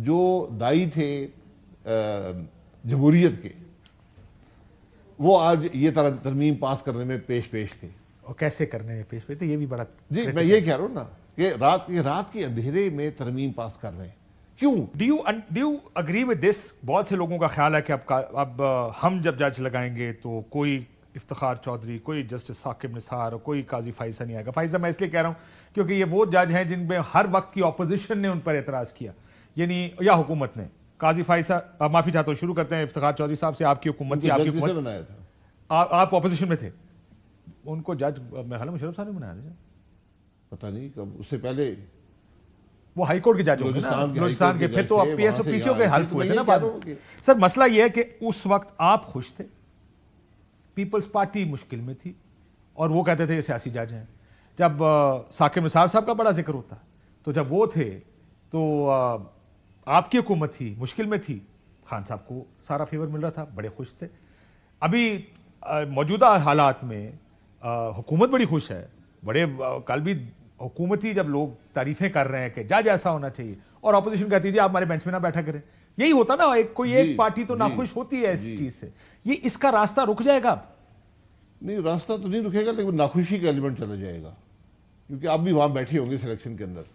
जो दाई थे जमहूरियत के, वो आज ये तरमीम पास करने में पेश थे। और कैसे करने में पेश थे, ये भी बड़ा जी मैं ये कह रहा हूँ ना कि रात के अंधेरे में तरमीम पास कर रहे हैं, क्यों? Do you agree with this? बहुत से लोगों का ख्याल है कि अब हम जब जज लगाएंगे तो कोई इफ्तिखार चौधरी, कोई जस्टिस साकिब निसार और कोई काजी फाइजा नहीं आएगा। फाइजा मैं इसलिए कह रहा हूँ क्योंकि ये वो जज हैं जिन पे हर वक्त की ऑपोजिशन ने उन पर एतराज किया, यानी या हुकूमत ने। काजी फाइजा, माफी चाहता हूँ, शुरू करते हैं इफ्तिखार चौधरी साहब से। आपकी हुकूमत थी, आपकी हुकूमत बनाया था, आप ऑपोजिशन में थे, उनको जज मुशर्रफ साहब ने बनाया था, पता नहीं कब, उससे पहले वो हाई कोर्ट के जज होंगे ना बलूचिस्तान के, फिर तो अब पीएस पीसीओ के हल्फ हुए थे ना बाद में। सर मसला ये है कि उस वक्त आप खुश थे, पीपल्स पार्टी मुश्किल में थी और वो कहते थे ये सियासी जज हैं। जब साकिब निसार साहब का बड़ा जिक्र होता, तो जब वो थे तो आपकी हुकूमत थी, मुश्किल में थी, खान साहब को सारा फेवर मिल रहा था, बड़े खुश थे। अभी मौजूदा हालात में हुकूमत बड़ी खुश है, बड़े कल भी हुकूमती जब लोग तारीफें कर रहे हैं कि जज ऐसा होना चाहिए, और अपोजिशन कहती है आप हमारे बेंच में ना बैठा करें। यही होता ना, एक पार्टी तो नाखुश होती है इस चीज से। ये इसका रास्ता रुक जाएगा? नहीं, रास्ता तो नहीं रुकेगा, लेकिन नाखुशी का एलिमेंट चला जाएगा, क्योंकि आप भी वहां बैठे होंगे सिलेक्शन के अंदर,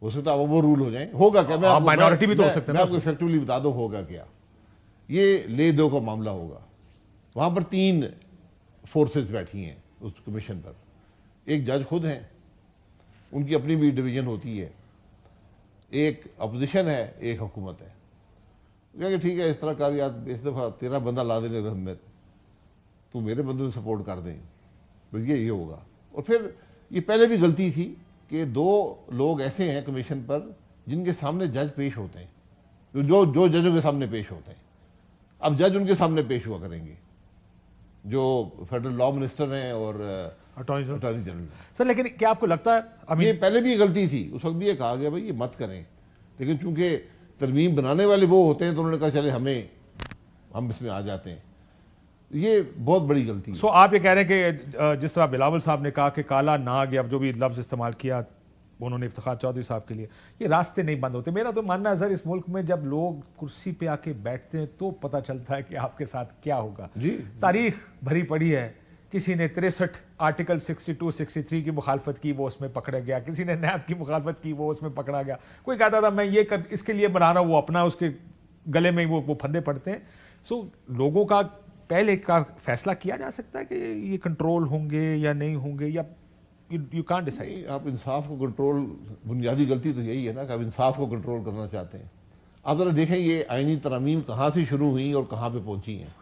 हो सकता है वो रूल हो जाए। होगा क्या? मैं माइनॉरिटी भी तो हो सकते हैं, मैं आपको इफेक्टिवली बता दूं होगा क्या। ये ले दो का मामला होगा, वहां पर 3 फोर्सेस बैठी हैं उस कमीशन पर। एक जज खुद हैं, उनकी अपनी भी डिवीजन होती है, एक अपोजिशन है, एक हुकूमत है। कहेंगे ठीक है, इस तरह कर यार, इस दफ़ा तेरा बंदा ला देने में तू मेरे बंदे को सपोर्ट कर दें, बस ये होगा। और फिर ये पहले भी गलती थी कि 2 लोग ऐसे हैं कमीशन पर जिनके सामने जज पेश होते हैं, जो जजों के सामने पेश होते हैं। अब जज उनके सामने पेश हुआ करेंगे जो फेडरल लॉ मिनिस्टर हैं और अटॉर्नी जनरल। सर लेकिन क्या आपको लगता है, ये पहले भी गलती थी, उस वक्त भी ये कहा गया भाई ये मत करें, लेकिन चूंकि तरमीम बनाने वाले वो होते हैं तो उन्होंने कहा चले हम इसमें आ जाते हैं। ये बहुत बड़ी गलती है। आप ये कह रहे हैं कि जिस तरह बिलावल साहब ने कहा कि काला नाग या जो भी लफ्ज इस्तेमाल किया उन्होंने इफ्तिखार चौधरी साहब के लिए, ये रास्ते नहीं बंद होते। मेरा तो मानना है सर, इस मुल्क में जब लोग कुर्सी पे आके बैठते हैं तो पता चलता है कि आपके साथ क्या होगा। तारीख भरी पड़ी है, किसी ने 63 आर्टिकल 62 63 की मुखालफत की, वो उसमें पकड़ा गया। किसी ने नैब की मुखालफत की, वो उसमें पकड़ा गया। कोई कहता था मैं ये इसके लिए बना रहा हूँ, वो अपना उसके गले में वो फंदे पड़ते हैं। लोगों का पहले का फैसला किया जा सकता है कि ये कंट्रोल होंगे या नहीं होंगे, या यू कांट डिसाइड। आप इंसाफ को कंट्रोल, बुनियादी गलती तो यही है ना कि आप इंसाफ को कंट्रोल करना चाहते हैं। आप जरा देखें ये आईनी तरमीम कहाँ से शुरू हुई और कहाँ पे पहुंची हैं।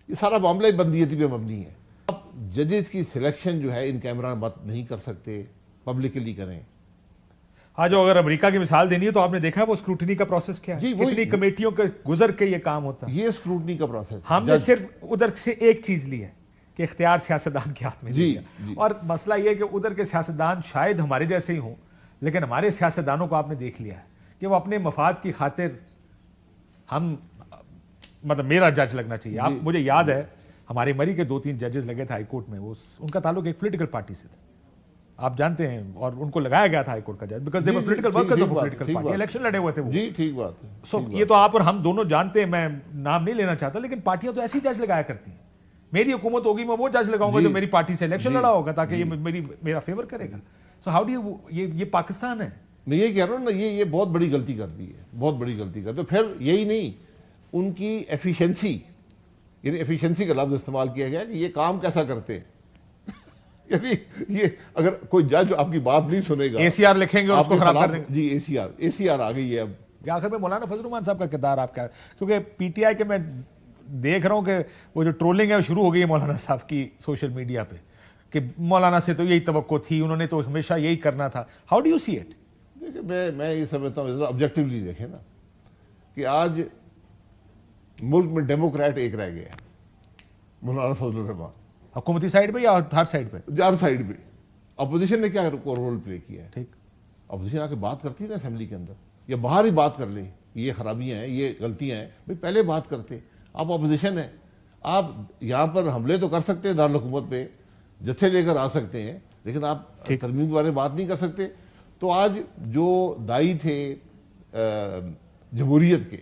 ये सारा मामला ही बंदियती पे मबनी है। आप जजेस की सिलेक्शन जो है इन कैमरा मत नहीं कर सकते, पब्लिकली करें। हाँ, जो अगर अमेरिका की मिसाल देनी है तो आपने देखा है वो स्क्रूटनी का प्रोसेस क्या है, कितनी कमेटियों के गुजर के ये काम होता है। ये स्क्रूटनी का प्रोसेस, हमने सिर्फ उधर से एक चीज ली है कि इख्तियार सियासतदान के हाथ में दिया। और मसला ये है कि उधर के सियासतदान शायद हमारे जैसे ही हों, लेकिन हमारे सियासतदानों को आपने देख लिया है कि वो अपने मफाद की खातिर मेरा जज लगना चाहिए। मुझे याद है हमारे मरी के 2-3 जजेस लगे थे हाईकोर्ट में, वो उनका ताल्लुक एक पॉलिटिकल पार्टी से था, आप जानते हैं, और उनको लगाया गया था हाईकोर्ट का जज because they were political workers of political party, election लड़े हुए थे वो। जी ठीक बात है। ये तो आप और हम दोनों जानते हैं, मैं नाम नहीं लेना चाहता, लेकिन पार्टियां तो ऐसी जज लगाया करती हैं। मेरी हुकूमत होगी, मैं वो जज लगाऊंगा जो मेरी पार्टी से इलेक्शन लड़ा होगा, ताकि ये मेरा फेवर करेगा। सो हाउ डू ये पाकिस्तान है। मैं ये कह रहा हूँ ना, ये बहुत बड़ी गलती कर दी है, बहुत बड़ी गलती कर दी। फिर यही नहीं, उनकी एफिशिएंसी, यानी एफिशिएंसी का लफ्ज इस्तेमाल किया गया कि ये काम कैसा करते हैं। यानी ये अगर कोई जज आपकी बात नहीं सुनेगा, एसीआर लिखेंगे और उसको खराब कर देंगे। जी एसीआर आ गई है अब। आखिर में मौलाना फजल रहमान साहब का किरदार आपका, क्योंकि पीटीआई के मैं देख रहा हूं कि वो जो ट्रोलिंग है वो शुरू हो गई है मौलाना साहब की सोशल मीडिया पे, कि मौलाना से तो यही तवक्को थी, उन्होंने तो हमेशा यही करना था। How do you see it? देखिए मैं ये समझता हूँ, ऑब्जेक्टिवली देखें ना, कि आज मुल्क में डेमोक्रेट एक रह गया, मौलाना फजल रहमान। हुकूमती साइड पे या हर साइड पे? हर साइड पे। अपोजिशन ने क्या रोल प्ले किया है? ठीक, अपोजिशन आके बात करती है ना असेंबली के अंदर, या बाहर ही बात कर ले, ये खराबियां हैं, ये गलतियां हैं, भाई पहले बात करते। आप अपोजिशन है, आप यहाँ पर हमले तो कर सकते हैं, दारुल हुकूमत पे जत्थे लेकर आ सकते हैं, लेकिन आप तरमीम के बारे में बात नहीं कर सकते। तो आज जो दाई थे जमहूरियत के,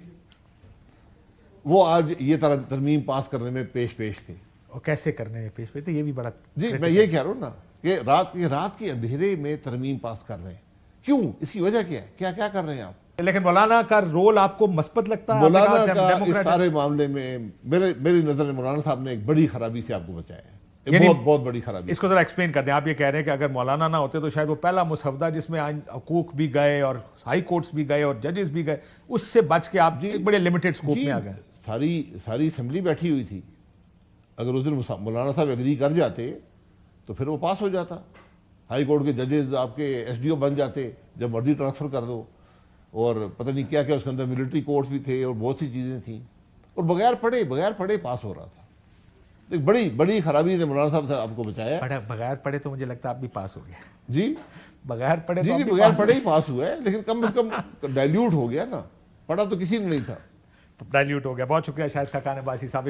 वो आज ये तरमीम पास करने में पेश थे। और कैसे करने में पेश थे, ये भी बड़ा जी मैं ये कह रहा हूँ ना कि रात के अंधेरे में तरमीम पास कर रहे हैं। क्यों? इसकी वजह क्या है? क्या क्या कर रहे हैं आप? लेकिन मौलाना का रोल आपको मस्बत लगता है? मौलाना का इस सारे मामले में मेरी नजर में मौलाना साहब ने एक बड़ी खराबी से आपको बचाया है, बहुत बड़ी खराबी। इसको जरा एक्सप्लेन कर दें। आप ये कह रहे हैं कि अगर मौलाना ना होते तो शायद वो पहला मुसवदा जिसमें हकूक भी गए और हाई कोर्ट्स भी गए और जजेस भी गए, उससे बच के आप एक बड़े लिमिटेड स्कोप में आ गए। सारी असेंबली बैठी हुई थी। अगर उस दिन मौलाना साहब एग्री कर जाते तो फिर वो पास हो जाता। हाई कोर्ट के जजेस आपके एसडीओ बन जाते, जब मर्जी ट्रांसफर कर दो, और पता नहीं क्या क्या उसके अंदर मिलिट्री कोर्ट्स भी थे और बहुत सी चीजें थी, और बगैर पढ़े पास हो रहा था। एक बड़ी खराबी ने मौलाना साहब से आपको बचाया। बगैर पढ़े तो मुझे लगता है आप भी पास हो गए। जी बगैर पढ़े जी, बगैर पढ़े ही पास हुआ है, लेकिन कम से कम डाइल्यूट हो गया ना, पढ़ा तो किसी ने नहीं था। डाइल्यूट हो गया। बहुत शुक्रिया शाहिद खाकान अब्बासी साहब।